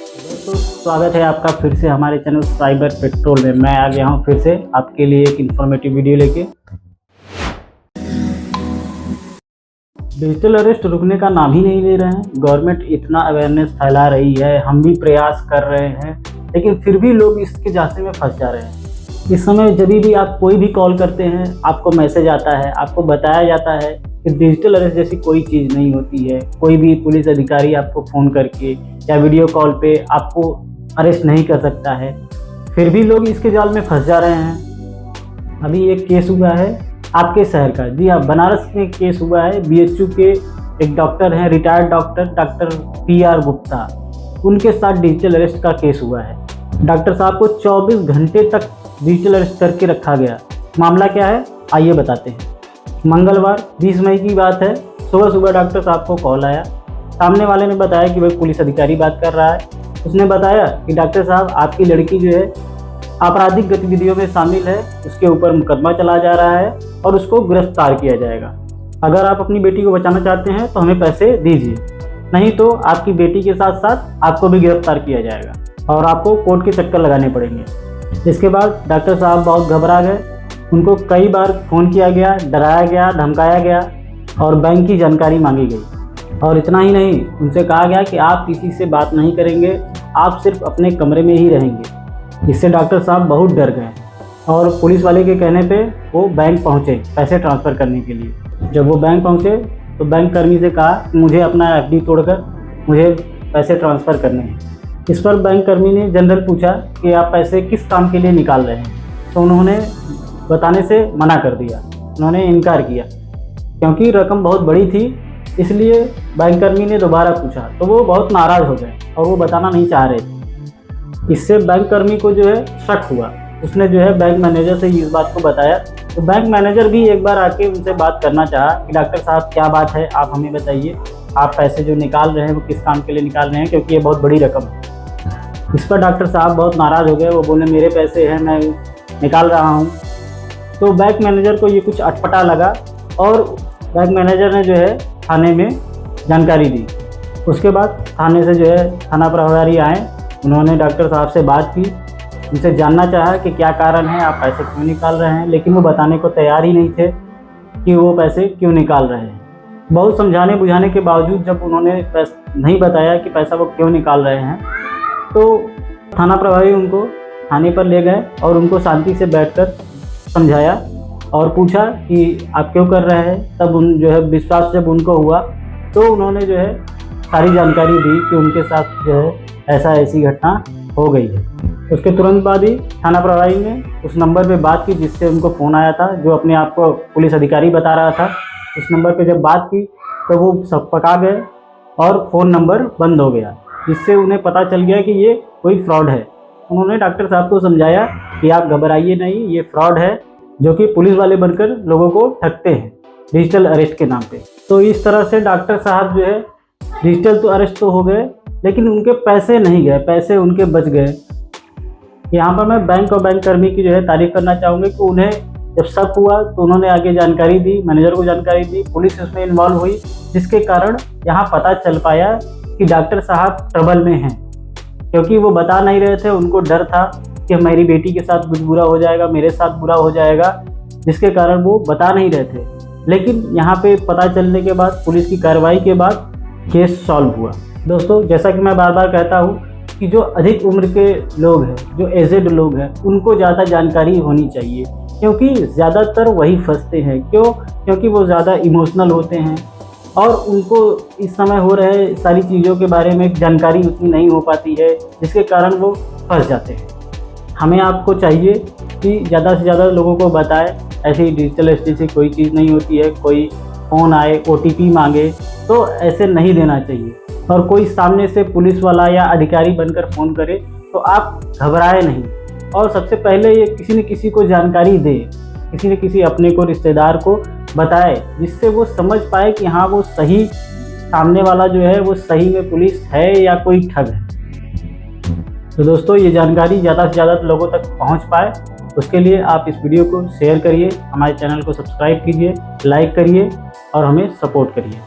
दोस्तों स्वागत है आपका फिर से हमारे चैनल साइबर पेट्रोल में। मैं आ गया हूं फिर से आपके लिए एक इन्फॉर्मेटिव वीडियो लेके। डिजिटल अरेस्ट रुकने का नाम ही नहीं ले रहे हैं। गवर्नमेंट इतना अवेयरनेस फैला रही है, हम भी प्रयास कर रहे हैं, लेकिन फिर भी लोग इसके जाते में फंस जा रहे हैं। इस समय जब भी आप कोई भी कॉल करते हैं, आपको मैसेज आता है, आपको बताया जाता है कि डिजिटल अरेस्ट जैसी कोई चीज़ नहीं होती है। कोई भी पुलिस अधिकारी आपको फ़ोन करके या वीडियो कॉल पे आपको अरेस्ट नहीं कर सकता है, फिर भी लोग इसके जाल में फंस जा रहे हैं। अभी एक केस हुआ है आपके शहर का, जी हाँ, बनारस में केस हुआ है। BHU के एक डॉक्टर हैं, रिटायर्ड डॉक्टर PR गुप्ता, उनके साथ डिजिटल अरेस्ट का केस हुआ है। डॉक्टर साहब को 24 घंटे तक डिजिटल अरेस्ट करके रखा गया। मामला क्या है आइए बताते हैं। मंगलवार 20 मई की बात है। सुबह डॉक्टर साहब को कॉल आया। सामने वाले ने बताया कि वह पुलिस अधिकारी बात कर रहा है। उसने बताया कि डॉक्टर साहब आपकी लड़की जो है आपराधिक गतिविधियों में शामिल है, उसके ऊपर मुकदमा चला जा रहा है और उसको गिरफ्तार किया जाएगा। अगर आप अपनी बेटी को बचाना चाहते हैं तो हमें पैसे दीजिए, नहीं तो आपकी बेटी के साथ साथ आपको भी गिरफ्तार किया जाएगा और आपको कोर्ट के चक्कर लगाने पड़ेंगे। इसके बाद डॉक्टर साहब बहुत घबरा गए। उनको कई बार फ़ोन किया गया, डराया गया, धमकाया गया और बैंक की जानकारी मांगी गई। और इतना ही नहीं, उनसे कहा गया कि आप किसी से बात नहीं करेंगे, आप सिर्फ अपने कमरे में ही रहेंगे। इससे डॉक्टर साहब बहुत डर गए और पुलिस वाले के कहने पे वो बैंक पहुँचे पैसे ट्रांसफ़र करने के लिए। जब वो बैंक पहुँचे तो बैंक कर्मी से कहा कि मुझे अपना FD तोड़कर मुझे पैसे ट्रांसफ़र करने हैं। इस पर बैंक कर्मी ने जनरल पूछा कि आप पैसे किस काम के लिए निकाल रहे हैं, तो उन्होंने बताने से मना कर दिया। उन्होंने इनकार किया क्योंकि रकम बहुत बड़ी थी, इसलिए बैंक कर्मी ने दोबारा पूछा तो वो बहुत नाराज़ हो गए और वो बताना नहीं चाह रहे थे। इससे बैंक कर्मी को जो है शक हुआ। उसने जो है बैंक मैनेजर से इस बात को बताया, तो बैंक मैनेजर भी एक बार आके उनसे बात करना चाहा कि डॉक्टर साहब क्या बात है, आप हमें बताइए, आप पैसे जो निकाल रहे हैं वो किस काम के लिए निकाल रहे हैं, क्योंकि ये बहुत बड़ी रकम है। इस पर डॉक्टर साहब बहुत नाराज़ हो गए। वो बोले मेरे पैसे हैं, मैं निकाल रहा हूँ। तो बैंक मैनेजर को ये कुछ अटपटा लगा और बैंक मैनेजर ने जो है थाने में जानकारी दी। उसके बाद थाने से जो है थाना प्रभारी आए। उन्होंने डॉक्टर साहब से बात की, उनसे जानना चाहा कि क्या कारण है, आप पैसे क्यों निकाल रहे हैं, लेकिन वो बताने को तैयार ही नहीं थे कि वो पैसे क्यों निकाल रहे हैं। बहुत समझाने बुझाने के बावजूद जब उन्होंने नहीं बताया कि पैसा वो क्यों निकाल रहे हैं, तो थाना प्रभारी उनको थाने पर ले गए और उनको शांति से बैठकर समझाया और पूछा कि आप क्यों कर रहे हैं। तब उन जो है विश्वास जब उनको हुआ तो उन्होंने जो है सारी जानकारी दी कि उनके साथ जो है ऐसी घटना हो गई है। उसके तुरंत बाद ही थाना प्रभारी ने उस नंबर पे बात की जिससे उनको फ़ोन आया था, जो अपने आप को पुलिस अधिकारी बता रहा था। उस नंबर पे जब बात की तो वो सब पका गए और फ़ोन नंबर बंद हो गया, जिससे उन्हें पता चल गया कि ये कोई फ्रॉड है। उन्होंने डॉक्टर साहब को समझाया कि आप घबराइए नहीं, ये फ्रॉड है जो कि पुलिस वाले बनकर लोगों को ठगते हैं डिजिटल अरेस्ट के नाम पे। तो इस तरह से डॉक्टर साहब जो है डिजिटल तो अरेस्ट तो हो गए, लेकिन उनके पैसे नहीं गए, पैसे उनके बच गए। यहाँ पर मैं बैंक और बैंक कर्मी की जो है तारीफ़ करना चाहूँगी कि उन्हें जब शक हुआ तो उन्होंने आगे जानकारी दी, मैनेजर को जानकारी दी, पुलिस उसमें इन्वॉल्व हुई, जिसके कारण यहाँ पता चल पाया कि डॉक्टर साहब ट्रबल में हैं। क्योंकि वो बता नहीं रहे थे, उनको डर था कि मेरी बेटी के साथ कुछ बुरा हो जाएगा, मेरे साथ बुरा हो जाएगा, जिसके कारण वो बता नहीं रहे थे। लेकिन यहाँ पे पता चलने के बाद, पुलिस की कार्रवाई के बाद केस सॉल्व हुआ। दोस्तों जैसा कि मैं बार बार कहता हूँ कि जो अधिक उम्र के लोग हैं, जो एजेड लोग हैं, उनको ज़्यादा जानकारी होनी चाहिए, क्योंकि ज़्यादातर वही फंसते हैं। क्यों? क्योंकि वो ज़्यादा इमोशनल होते हैं और उनको इस समय हो रहे सारी चीज़ों के बारे में जानकारी उतनी नहीं हो पाती है, जिसके कारण वो फंस जाते हैं। हमें आपको चाहिए कि ज़्यादा से ज़्यादा लोगों को बताएं ऐसी डिजिटल अरेस्ट से कोई चीज़ नहीं होती है। कोई फ़ोन आए, OTP मांगे तो ऐसे नहीं देना चाहिए। और कोई सामने से पुलिस वाला या अधिकारी बनकर फ़ोन करे तो आप घबराए नहीं, और सबसे पहले ये किसी न किसी को जानकारी दे, किसी न किसी अपने को, रिश्तेदार को बताए, जिससे वो समझ पाए कि हाँ वो सही, सामने वाला जो है वो सही में पुलिस है या कोई ठग है। तो दोस्तों ये जानकारी ज़्यादा से ज़्यादा लोगों तक पहुंच पाए, उसके लिए आप इस वीडियो को शेयर करिए, हमारे चैनल को सब्सक्राइब कीजिए, लाइक करिए और हमें सपोर्ट करिए।